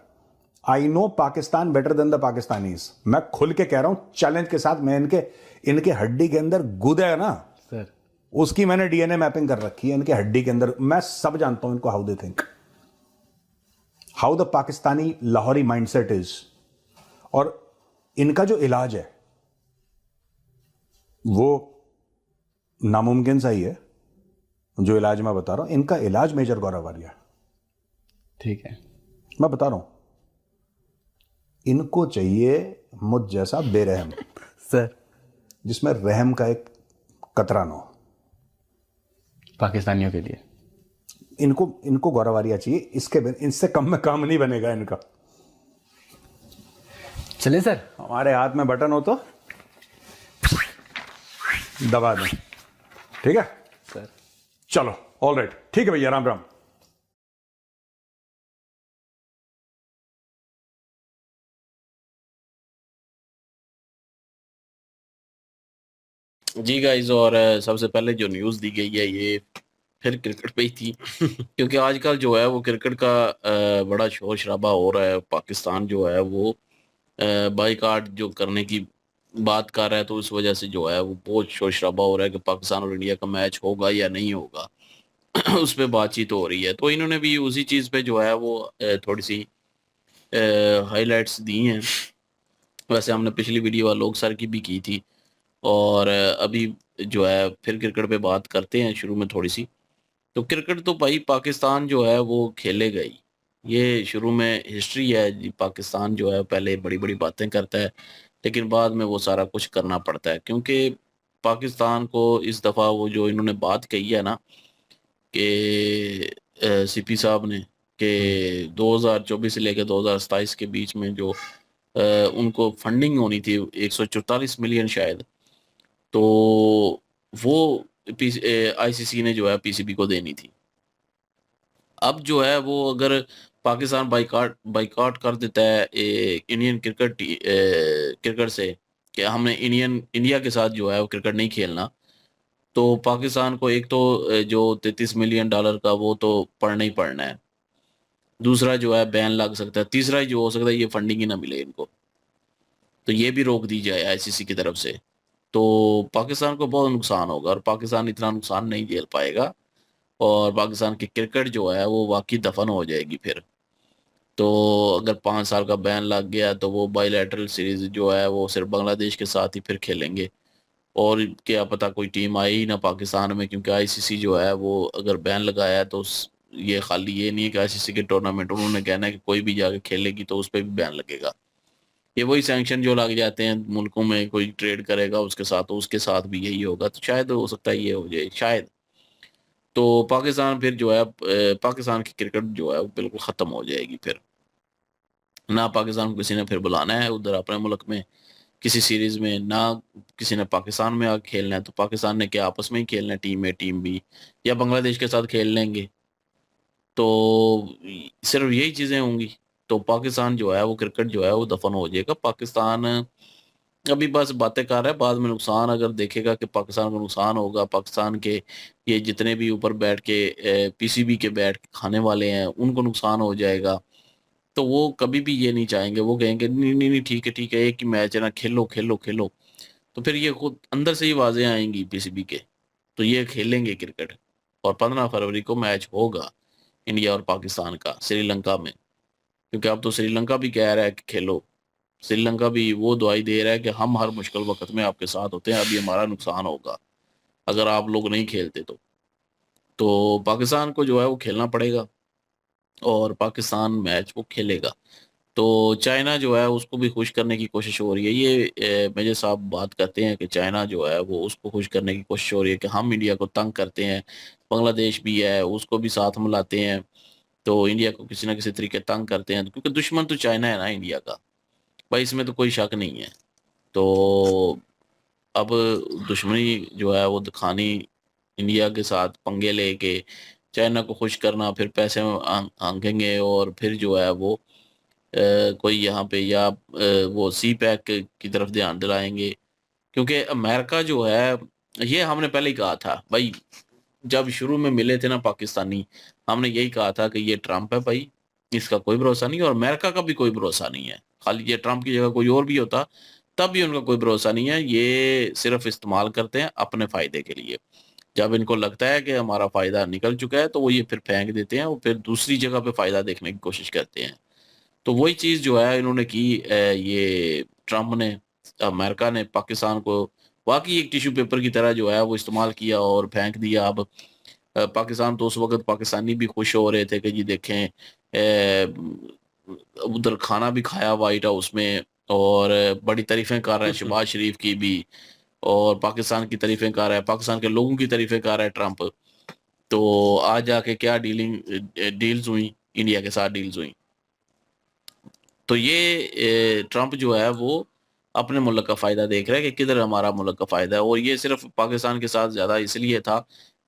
I know Pakistan better than the Pakistanis. मैं खुल के कह रहा हूं चैलेंज के साथ, मैं इनके हड्डी के अंदर गुदा है ना सर, उसकी मैंने डीएनए मैपिंग कर रखी है इनके हड्डी के अंदर। मैं सब जानता हूं इनको, how they think, how the Pakistani Lahori mindset is. और इनका जो इलाज है वो नामुमकिन सा ही है, जो इलाज मैं बता रहा हूं। इनका इलाज मेजर गौरव आर्या, ठीक है, मैं बता रहा हूं। इनको चाहिए मुझ जैसा बेरहम सर, जिसमें रहम का एक कतरा न हो। पाकिस्तानियों के लिए इनको गौरव आर्या चाहिए। इससे कम में काम नहीं बनेगा इनका। चले सर, हमारे हाथ में बटन हो तो दबा दें, ठीक है सर। चलो, ऑल राइट, ठीक है भैया, राम राम। जी गाइज, और सबसे पहले जो न्यूज़ दी गई है ये फिर क्रिकेट पे ही थी क्योंकि आजकल जो है वो क्रिकेट का बड़ा शोर शराबा हो रहा है। पाकिस्तान जो है वो बाईकाट जो करने की बात कर रहा है, तो उस वजह से जो है वो बहुत शोर शराबा हो रहा है कि पाकिस्तान और इंडिया का मैच होगा या नहीं होगा उस पर बातचीत हो रही है। तो इन्होंने भी उसी चीज़ पे जो है वो थोड़ी सी हाईलाइट्स दी हैं। वैसे हमने पिछली वीडियो आलोक सर की भी की थी, और अभी जो है फिर क्रिकेट पे बात करते हैं शुरू में थोड़ी सी। तो क्रिकेट तो भाई पाकिस्तान जो है वो खेलेगा ही, ये शुरू में हिस्ट्री है जी। पाकिस्तान जो है पहले बड़ी बड़ी बातें करता है लेकिन बाद में वो सारा कुछ करना पड़ता है, क्योंकि पाकिस्तान को इस दफ़ा वो जो इन्होंने बात कही है ना कि सीपी साहब ने कि 2024 से लेकर 2027 के बीच में जो उनको फंडिंग होनी थी 144 मिलियन शायद, तो वो आईसीसी ने जो है पीसीबी को देनी थी। अब जो है वो अगर पाकिस्तान बाइकाट बाइकाट कर देता है इंडियन क्रिकेट से कि हमने इंडिया के साथ जो है वो क्रिकेट नहीं खेलना, तो पाकिस्तान को एक तो जो 33 मिलियन डॉलर का वो तो पड़ना ही पड़ना है, दूसरा जो है बैन लग सकता है, तीसरा जो हो सकता है ये फंडिंग ही ना मिले इनको, तो ये भी रोक दी जाए आईसीसी की तरफ से, तो पाकिस्तान को बहुत नुकसान होगा और पाकिस्तान इतना नुकसान नहीं झेल पाएगा और पाकिस्तान की क्रिकेट जो है वो वाकई दफन हो जाएगी फिर। तो अगर 5 साल का बैन लग गया तो वो बायलैटरल सीरीज जो है वो सिर्फ बांग्लादेश के साथ ही फिर खेलेंगे, और क्या पता कोई टीम आई ही ना पाकिस्तान में, क्योंकि आईसीसी जो है वो अगर बैन लगाया है तो ये खाली ये नहीं है कि आईसीसी के टूर्नामेंट उन्होंने कहना है कि कोई भी जाके खेलेगी तो उस पर भी बैन लगेगा। ये वही सैंक्शन जो लग जाते हैं मुल्कों में, कोई ट्रेड करेगा उसके साथ तो उसके साथ भी यही होगा, तो शायद हो सकता है ये हो जाए शायद। तो पाकिस्तान फिर जो है पाकिस्तान की क्रिकेट जो है वो बिल्कुल ख़त्म हो जाएगी फिर, ना पाकिस्तान को किसी ने फिर बुलाना है उधर अपने मुल्क में किसी सीरीज में, ना किसी ने पाकिस्तान में आके खेलना है, तो पाकिस्तान ने क्या आपस में ही खेलना है टीम ए टीम बी, या बांग्लादेश के साथ खेल लेंगे, तो सिर्फ यही चीज़ें होंगी। तो पाकिस्तान जो है वो क्रिकेट जो है वो दफन हो जाएगा। पाकिस्तान अभी बस बातें कर रहा है, बाद में नुकसान अगर देखेगा कि पाकिस्तान को नुकसान होगा, पाकिस्तान के ये जितने भी ऊपर बैठ के पीसीबी के बैठ के खाने वाले हैं उनको नुकसान हो जाएगा, तो वो कभी भी ये नहीं चाहेंगे, वो कहेंगे नहीं नहीं नहीं ठीक है एक ही मैच है ना, खेलो खेलो खेलो, तो फिर ये खुद अंदर से ही आवाजें आएंगी पीसीबी के, तो ये खेलेंगे क्रिकेट। और 15 फरवरी को मैच होगा इंडिया और पाकिस्तान का श्रीलंका में, क्योंकि अब तो श्रीलंका भी कह रहा है कि खेलो, श्रीलंका भी वो दुआई दे रहा है कि हम हर मुश्किल वक्त में आपके साथ होते हैं, अभी हमारा नुकसान होगा अगर आप लोग नहीं खेलते तो पाकिस्तान को जो है वो खेलना पड़ेगा और पाकिस्तान मैच वो खेलेगा। तो चाइना जो है उसको भी खुश करने की कोशिश हो रही है, ये मेजर साहब बात करते हैं कि चाइना जो है वो उसको खुश करने की कोशिश हो रही है कि हम इंडिया को तंग करते हैं, बांग्लादेश भी है उसको भी साथ मिलाते हैं, तो इंडिया को किसी ना किसी तरीके तंग करते हैं, क्योंकि दुश्मन तो चाइना है ना इंडिया का, भाई इसमें तो कोई शक नहीं है। तो अब दुश्मनी जो है वो दिखानी, इंडिया के साथ पंगे लेके चाइना को खुश करना, फिर पैसे आंकेंगे और फिर जो है वो कोई यहाँ पे या वो सी पैक की तरफ ध्यान दिलाएंगे, क्योंकि अमेरिका जो है ये हमने पहले ही कहा था भाई, जब शुरू में मिले थे ना पाकिस्तानी, हमने यही कहा था कि ये ट्रम्प है भाई, इसका कोई भरोसा नहीं और अमेरिका का भी कोई भरोसा नहीं है, खाली ये ट्रम्प की जगह कोई और भी होता तब भी उनका कोई भरोसा नहीं है, ये सिर्फ इस्तेमाल करते हैं अपने फायदे के लिए, जब इनको लगता है कि हमारा फायदा निकल चुका है तो वो ये फिर फेंक देते हैं और फिर दूसरी जगह पे फायदा देखने की कोशिश करते हैं। तो वही चीज़ जो है इन्होंने की, ये ट्रम्प ने, अमेरिका ने पाकिस्तान को वाकई एक टिश्यू पेपर की तरह जो है वो इस्तेमाल किया और फेंक दिया। अब पाकिस्तान तो उस वक्त पाकिस्तानी भी खुश हो रहे थे कि जी देखें उधर खाना भी खाया वाइट हाउस में और बड़ी तारीफें कर रहा है शहबाज शरीफ की भी, और पाकिस्तान की तारीफें कर रहा है, पाकिस्तान के लोगों की तारीफें कर रहा है ट्रम्प। तो आज जाके क्या डील्स हुई, इंडिया के साथ डील्स हुई। तो ये ट्रम्प जो है वो अपने मुल्क का फ़ायदा देख रहा है कि किधर हमारा मुल्क का फ़ायदा है, और ये सिर्फ पाकिस्तान के साथ ज़्यादा इसलिए था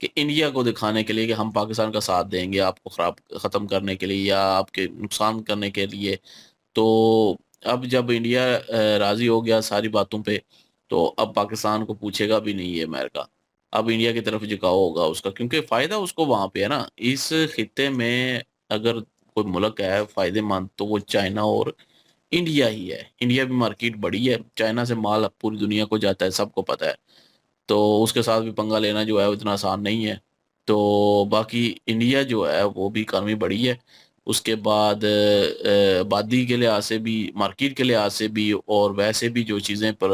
कि इंडिया को दिखाने के लिए कि हम पाकिस्तान का साथ देंगे आपको ख़त्म करने के लिए या आपके नुकसान करने के लिए। तो अब जब इंडिया राज़ी हो गया सारी बातों पे, तो अब पाकिस्तान को पूछेगा भी नहीं ये अमेरिका, अब इंडिया की तरफ झुकाव होगा उसका, क्योंकि फ़ायदा उसको वहाँ पे है ना, इस खित्ते में अगर कोई मुल्क है फ़ायदेमंद तो वो चाइना और इंडिया ही है। इंडिया भी मार्केट बड़ी है, चाइना से माल अब पूरी दुनिया को जाता है, सबको पता है, तो उसके साथ भी पंगा लेना जो है वो इतना आसान नहीं है। तो बाकी इंडिया जो है वो भी इकानमी बड़ी है, उसके बाद आबादी के लिहाज से भी, मार्केट के लिहाज से भी, और वैसे भी जो चीज़ें पर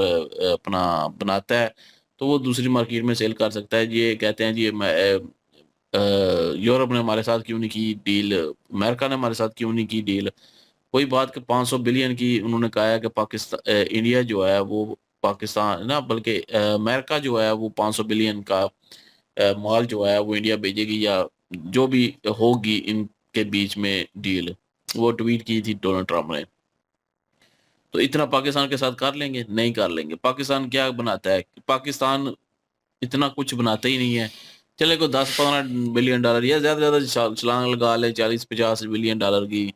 अपना बनाता है तो वो दूसरी मार्केट में सेल कर सकता है। ये कहते हैं जी यूरोप ने हमारे साथ क्यों नहीं की डील, अमेरिका ने हमारे साथ क्यों नहीं की डील, वही बात कि 500 बिलियन की उन्होंने कहा है कि पाकिस्तान इंडिया जो है वो पाकिस्तान ना बल्कि अमेरिका जो है वो 500 बिलियन का माल जो है वो इंडिया भेजेगी, या जो भी होगी इनके बीच में डील। वो ट्वीट की थी डोनाल्ड ट्रम्प ने। तो इतना पाकिस्तान के साथ कर लेंगे? नहीं कर लेंगे। पाकिस्तान क्या बनाता है? पाकिस्तान इतना कुछ बनाता ही नहीं है। चले को 10-15 बिलियन डॉलर या ज्यादा से ज्यादा छलांग लगा ले 40-50 बिलियन डॉलर की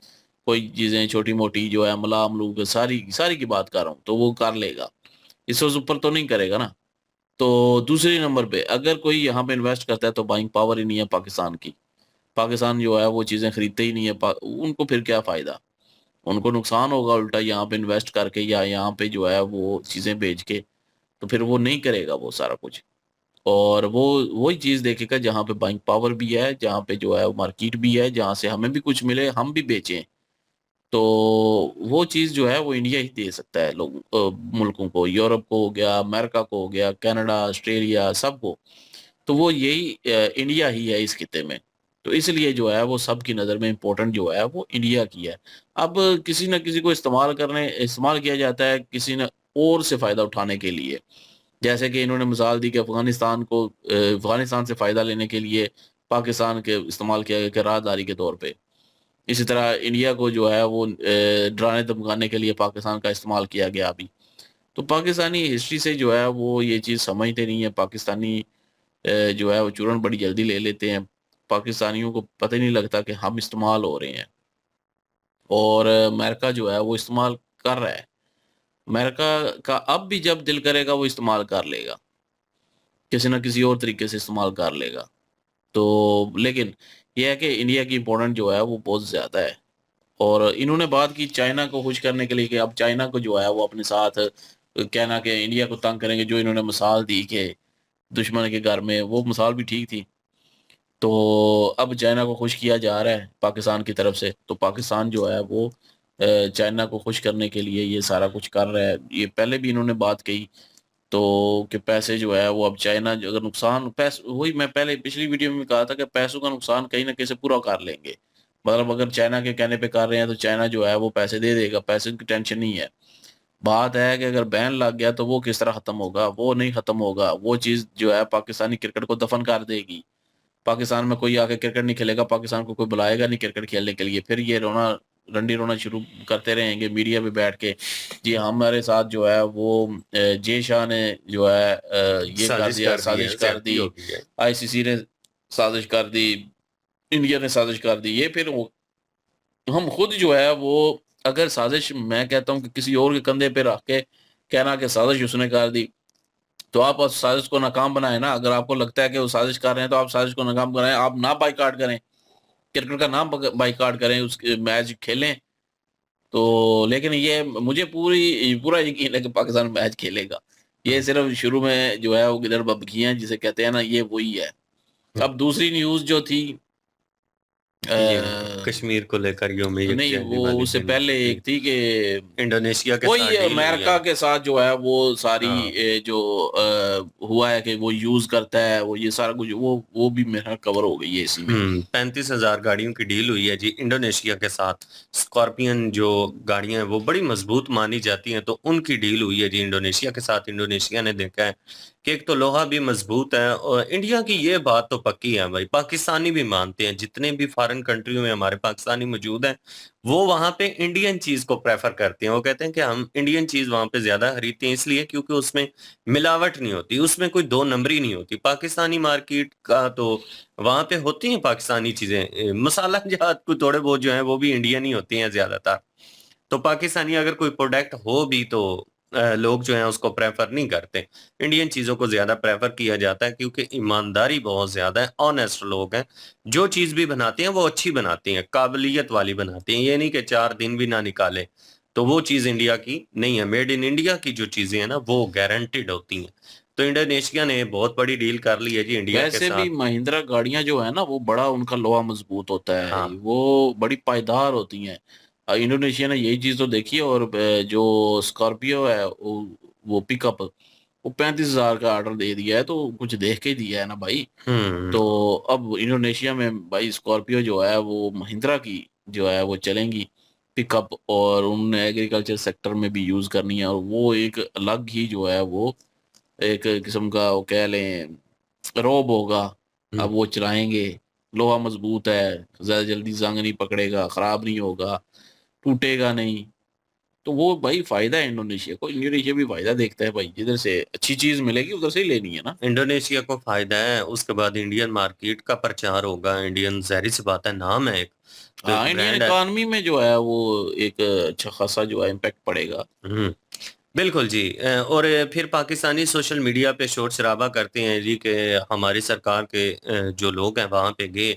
कोई चीजें छोटी मोटी जो है मला मलूक सारी सारी की बात कर रहा हूँ, तो वो कर लेगा। इससे ऊपर तो नहीं करेगा ना। तो दूसरी नंबर पे अगर कोई यहाँ पे इन्वेस्ट करता है तो बाइंग पावर ही नहीं है पाकिस्तान की। पाकिस्तान जो है वो चीजें खरीदते ही नहीं है। उनको फिर क्या फायदा? उनको नुकसान होगा उल्टा यहाँ पे इन्वेस्ट करके या यहाँ पे जो है वो चीजें बेच के। तो फिर वो नहीं करेगा वो सारा कुछ। और वो वही चीज देखेगा जहाँ पे बाइंग पावर भी है, जहाँ पे जो है मार्केट भी है, जहाँ से हमें भी कुछ मिले हम भी बेचें। तो वो चीज जो है वो इंडिया ही दे सकता है लोग मुल्कों को। यूरोप को हो गया, अमेरिका को हो गया, कनाडा, ऑस्ट्रेलिया, सबको। तो वो यही इंडिया ही है इस खिते में। तो इसलिए जो है वो सबकी नज़र में इम्पोर्टेंट जो है वो इंडिया की है। अब किसी न किसी को इस्तेमाल किया जाता है किसी न और से फ़ायदा उठाने के लिए। जैसे कि इन्होंने मिसाल दी कि अफ़गानिस्तान से फ़ायदा लेने के लिए पाकिस्तान के इस्तेमाल किया गया कि राहदारी के तौर पे। इसी तरह इंडिया को जो है वो डराने धमकाने के लिए पाकिस्तान का इस्तेमाल किया गया अभी। तो पाकिस्तानी हिस्ट्री से जो है वो ये चीज़ समझते नहीं है। पाकिस्तानी जो है वो चूरन बड़ी जल्दी ले लेते हैं। पाकिस्तानियों को पता ही नहीं लगता कि हम इस्तेमाल हो रहे हैं। और अमेरिका जो है वो इस्तेमाल कर रहा है। अमेरिका का अब भी जब दिल करेगा वो इस्तेमाल कर लेगा, किसी ना किसी और तरीके से इस्तेमाल कर लेगा। तो लेकिन ये है कि इंडिया की इम्पोर्टेंट जो है वो बहुत ज़्यादा है। और इन्होंने बात की चाइना को खुश करने के लिए कि अब चाइना को जो है वो अपने साथ कहना कि इंडिया को तंग करेंगे। जो इन्होंने मिसाल दी कि दुश्मन के घर में, वो मिसाल भी ठीक थी। तो अब चाइना को खुश किया जा रहा है पाकिस्तान की तरफ से। तो पाकिस्तान जो है वो चाइना को खुश करने के लिए ये सारा कुछ कर रहा है। ये पहले भी इन्होंने बात कही तो कि पैसे जो है वो अब चाइना जो अगर नुकसान पैस वही मैं पहले पिछली वीडियो में भी कहा था कि पैसों का नुकसान कहीं ना कहीं से पूरा कर लेंगे। मतलब अगर चाइना के कहने पे कर रहे हैं तो चाइना जो है वो पैसे दे देगा। पैसे की टेंशन नहीं है। बात है कि अगर बैन लग गया तो वो किस तरह खत्म होगा? वो नहीं खत्म होगा। वो चीज़ जो है पाकिस्तानी क्रिकेट को दफन कर देगी। पाकिस्तान में कोई आके क्रिकेट नहीं खेलेगा। पाकिस्तान को कोई बुलाएगा नहीं क्रिकेट खेलने के लिए। फिर ये रोना रंडी रोना शुरू करते रहेंगे मीडिया पे बैठ के। जी हमारे साथ जो है वो जे शाह ने जो है ये कर साजिश दिया, कर दी है, साजिश कर ज्यादती दी, हो गई है। आईसीसी ने साजिश कर दी, इंडिया ने साजिश कर दी। ये फिर हम खुद जो है वो अगर साजिश मैं कहता हूँ कि किसी और के कंधे पे रख के कहना कि साजिश उसने कर दी, तो आप उस साजिश को नाकाम बनाएं ना। अगर आपको लगता है कि वो साजिश कर रहे हैं तो आप साजिश को नाकाम कराएं। आप ना बाइकाट करें, क्रिकेट का नाम बाइकाट करें, उसके मैच खेलें। तो लेकिन ये मुझे पूरा यकीन है कि पाकिस्तान मैच खेलेगा। ये हम्म, सिर्फ शुरू में जो है वो गिदड़ बबकियां जिसे कहते हैं ना, ये वही है। हम्म। अब दूसरी न्यूज जो थी ये अ, कश्मीर को लेकर यौम नहीं यकजहती वो वाले उससे दिन पहले जी, एक थी कि इंडोनेशिया के साथ वही डील हुई है। अमेरिका के साथ जो है वो सारी हाँ, जो हुआ है कि वो यूज करता है वो ये सारा कुछ वो भी मेरा कवर हो गई है इसी में। 35,000 गाड़ियों की डील हुई है जी इंडोनेशिया के साथ। स्कॉर्पियन जो गाड़ियां हैं वो बड़ी मजबूत मानी जाती हैं, तो उनकी डील हुई है जी इंडोनेशिया के साथ। इंडोनेशिया ने देखा है कि एक तो लोहा भी मजबूत है, और इंडिया की ये बात तो पक्की है भाई, पाकिस्तानी भी मानते हैं, जितने भी फॉरेन कंट्रियों में हमारे पाकिस्तानी मौजूद हैं वो वहां पे इंडियन चीज को प्रेफर करते हैं। वो कहते हैं कि हम इंडियन चीज वहां पे ज्यादा खरीदते हैं, इसलिए क्योंकि उसमें मिलावट नहीं होती, उसमें कोई दो नंबरी नहीं होती। पाकिस्तानी मार्केट का तो वहां पे होती हैं पाकिस्तानी चीजें, मसाला जात को थोड़े बहुत जो है वो भी इंडियन ही होती हैं ज्यादातर। तो पाकिस्तानी अगर कोई प्रोडक्ट हो भी तो लोग जो है उसको प्रेफर नहीं करते। इंडियन चीजों को ज्यादा प्रेफर किया जाता है क्योंकि ईमानदारी बहुत ज्यादा है, ऑनेस्ट लोग हैं। जो चीज भी बनाते हैं वो अच्छी बनाते हैं, काबिलियत वाली बनाते हैं। ये नहीं कि 4 दिन भी ना निकाले। तो वो चीज इंडिया की नहीं है। मेड इन इंडिया की जो चीजें हैं ना वो गारंटेड होती हैं। तो इंडोनेशिया ने बहुत बड़ी डील कर ली है जी इंडिया के वैसे भी साथ। महिंद्रा गाड़ियां जो है ना वो बड़ा उनका लोहा मजबूत होता है, हाँ। वो बड़ी पायदार होती हैं। इंडोनेशिया ने यही चीज तो देखी है। और जो स्कॉर्पियो है वो पिकअप वो 35,000 का ऑर्डर दे दिया है, तो कुछ देख के ही दिया है ना भाई। हम्म। तो अब इंडोनेशिया में भाई स्कॉर्पियो जो है वो महिंद्रा की जो है वो चलेंगी। पिकअप और उन्होंने एग्रीकल्चर सेक्टर में भी यूज़ करनी है, और वो एक अलग ही जो है वो एक किस्म का वो कह लें रोब होगा। अब वो चलाएंगे, लोहा मजबूत है, ज़्यादा जल्दी जंग नहीं पकड़ेगा, ख़राब नहीं होगा, टूटेगा नहीं। तो वो भाई फ़ायदा है इंडोनेशिया को, इंडोनेशिया भी फ़ायदा देखता है भाई, जिधर से अच्छी चीज़ मिलेगी उधर से ही लेनी है ना। इंडोनेशिया को फायदा है, उसके बाद इंडियन मार्केट का प्रचार होगा। इंडियन ज़ाहिर सी बात है, नाम है एक, तो हाँ, एक इंडियन ब्रांड है। इकॉनमी में जो है वो एक अच्छा खासा जो है इम्पैक्ट पड़ेगा। हुँ। बिल्कुल जी। और फिर पाकिस्तानी सोशल मीडिया पे शोर-शराबा करते हैं जी कि हमारी सरकार के जो लोग हैं वहाँ पे गए,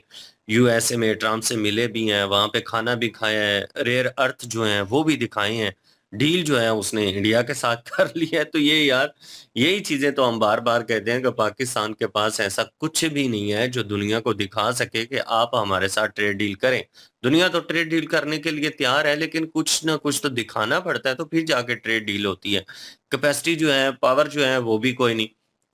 यूएसए में ट्रम्प से मिले भी हैं, वहाँ पे खाना भी खाया है, रेयर अर्थ जो हैं वो भी दिखाए हैं। डील जो है उसने इंडिया के साथ कर लिया है। तो ये यार, यही चीज़ें तो हम बार-बार कहते हैं कि पाकिस्तान के पास ऐसा कुछ भी नहीं है जो दुनिया को दिखा सके कि आप हमारे साथ ट्रेड डील करें। दुनिया तो ट्रेड डील करने के लिए तैयार है, लेकिन कुछ ना कुछ तो दिखाना पड़ता है, तो फिर जाके ट्रेड डील होती है। कैपेसिटी जो है, पावर जो है, वो भी कोई नहीं।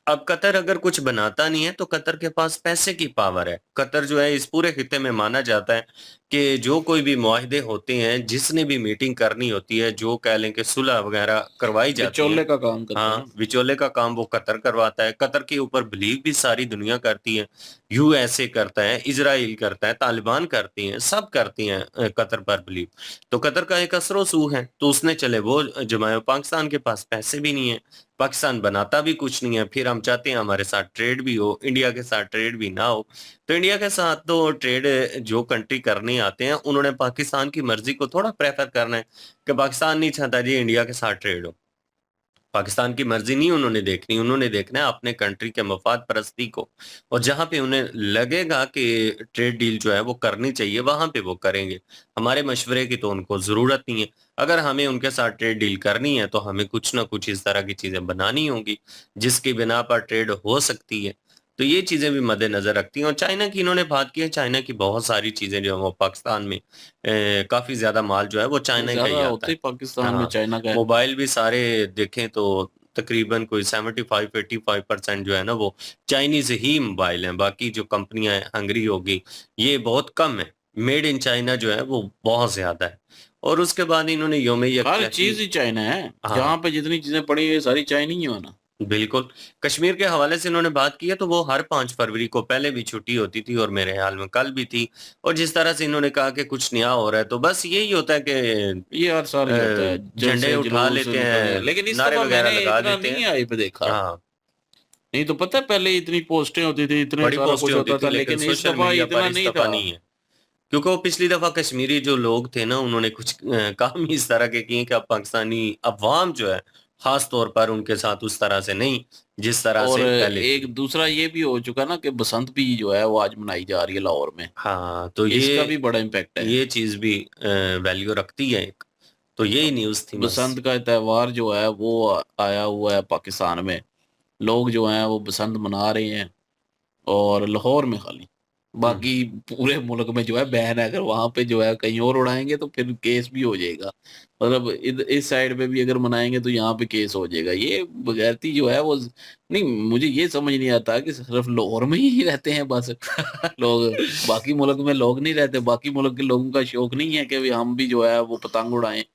अब कतर अगर कुछ बनाता नहीं है, तो कतर के पास पैसे की पावर है। कतर जो है इस पूरे खित्ते में माना जाता है कि जो कोई भी मुआहदे होते हैं, जिसने भी मीटिंग करनी होती है, जो कह लें कि सुलह वगैरह करवाई जाती है, विचोले का काम करता है हाँ, ना। विचोले का काम वो कतर करवाता है। कतर के ऊपर बिलीव भी सारी दुनिया करती है। यूएसए करता है, इज़राइल करता है, तालिबान करती हैं, सब करती हैं कतर पर बिलीव। तो कतर का एक असर-ओ-सू है, तो उसने चले वो जमाया। पाकिस्तान के पास पैसे भी नहीं है, पाकिस्तान बनाता भी कुछ नहीं है, फिर हम चाहते हैं हमारे साथ ट्रेड भी हो, इंडिया के साथ ट्रेड भी ना हो। तो इंडिया के साथ तो ट्रेड जो कंट्री करने आते हैं, उन्होंने पाकिस्तान की मर्ज़ी को थोड़ा प्रेफ़र करना है कि पाकिस्तान नहीं चाहता जी इंडिया के साथ ट्रेड हो। पाकिस्तान की मर्ज़ी नहीं उन्होंने देखनी, उन्होंने देखना है अपने कंट्री के मफ़ाद परस्ती को, और जहाँ पे उन्हें लगेगा कि ट्रेड डील जो है वो करनी चाहिए, वहाँ पे वो करेंगे। हमारे मशवरे की तो उनको ज़रूरत नहीं है। अगर हमें उनके साथ ट्रेड डील करनी है, तो हमें कुछ ना कुछ इस तरह की चीज़ें बनानी होंगी, जिसकी बिना पर ट्रेड हो सकती है। तो ये चीज़ें भी मद्देनज़र रखती हैं, और चाइना की इन्होंने बात की है, चाइना की बहुत सारी चीज़ें जो हैं वो पाकिस्तान में काफ़ी ज़्यादा माल जो है वो चाइना का ही ज़्यादा आता होते है। ही पाकिस्तान में हाँ। चाइना का है। मोबाइल भी सारे देखें तो तकरीबन कोई 75-85% जो है ना वो चाइनीज़ ही मोबाइल हैं। बाकी जो कंपनियाँ हैं, हंगरी होगी, ये बहुत कम है। मेड इन चाइना जो है वो बहुत ज़्यादा है। और उसके बाद इन्होंने यौम हर यकजहती। चीज़ ही चाइना है, हाँ। जहाँ पे जितनी चीज़ें पड़ी है सारी चाइनी ही हो ना। बिल्कुल। कश्मीर के हवाले से इन्होंने बात की है, तो वो हर 5 फरवरी को पहले भी छुट्टी होती थी, और मेरे ख़्याल में कल भी थी। और जिस तरह से इन्होंने कहा कि कुछ नया हो रहा है, तो बस यही होता है कि ये हर साल ही होता है, झंडे जलसे उठा जुलूस लेते निकलने, हैं, लेकिन इस नारे दफ़ा वग़ैरह मैंने लगा इतना देते हैं। नहीं हाइप देखा। हाँ, नहीं तो पता है पहले इतनी पोस्टें होती थी, इतने बड़ी सारा पोस्टें कुछ होती होता थी, था, लेकिन लेकिन इस सोशल दफ़ा मीडिया पर इतना इस नहीं दफ़ा था। नहीं है। क्योंकि वो पिछली दफ़ा कश्मीरी जो लोग थे ना, उन्होंने कुछ काम ही इस तरह के किए कि अब पाकिस्तानी अवाम जो है, ख़ास तौर पर उनके साथ उस तरह से नहीं, जिस तरह और से पहले एक थी। दूसरा ये भी हो चुका ना कि बसंत भी जो है वो आज मनाई जा रही है लाहौर में। हाँ, तो इसका भी बड़ा इम्पैक्ट है। ये चीज़ भी वैल्यू रखती है एक। तो यही न्यूज़ थी बस। बसंत का त्योहार जो है वो आया हुआ है पाकिस्तान में। लोग जो हैं वो बसंत मना रहे हैं, और लाहौर में खाली, हुँ, बाकी पूरे मुल्क में जो है बैन है। अगर वहाँ पे जो है कहीं और उड़ाएँगे तो फिर केस भी हो जाएगा। मतलब इस साइड पे भी अगर मनाएँगे तो यहाँ पे केस हो जाएगा। ये बगैरती जो है वो नहीं, मुझे ये समझ नहीं आता कि सिर्फ़ लाहौर में ही रहते हैं बस लोग, बाकी मुल्क में लोग नहीं रहते। बाकी मुल्क के लोगों का शौक नहीं है कि भई हम भी जो है वो पतंग उड़ाएँ,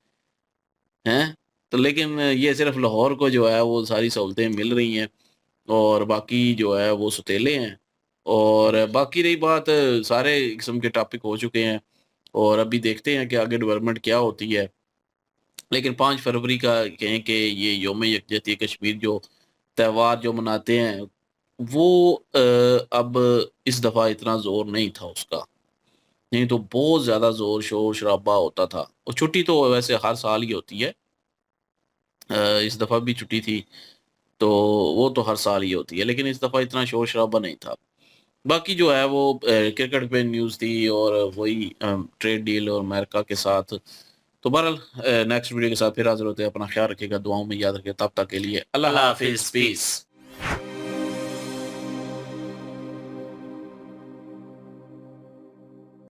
हैं? तो लेकिन ये सिर्फ़ लाहौर को जो है वो सारी सहूलतें मिल रही हैं, और बाकी जो है वो सौतेले हैं। और बाकी रही बात, सारे किस्म के टॉपिक हो चुके हैं, और अभी देखते हैं कि आगे डेवलपमेंट क्या होती है। लेकिन 5 फरवरी का कहें कि ये यौम यकजहती कश्मीर जो त्योहार जो मनाते हैं, वो अब इस दफ़ा इतना ज़ोर नहीं था उसका। नहीं तो बहुत ज़्यादा ज़ोर शोर-शराबा होता था। और छुट्टी तो वैसे हर साल ही होती है। इस दफ़ा भी छुट्टी थी, तो वो तो हर साल ही होती है, लेकिन इस दफ़ा इतना शोर-शराबा नहीं था। बाकी जो है वो क्रिकेट पे न्यूज़ थी, और वही ट्रेड डील और अमेरिका के साथ। तो बहरहाल नेक्स्ट वीडियो के साथ फिर हाज़िर होते हैं। अपना ख़्याल रखिएगा, दुआओं में याद रखिएगा। तब तक के लिए अल्लाह अल्लाह हाफ़िज़, हाफ़िज़, पीस। पीस।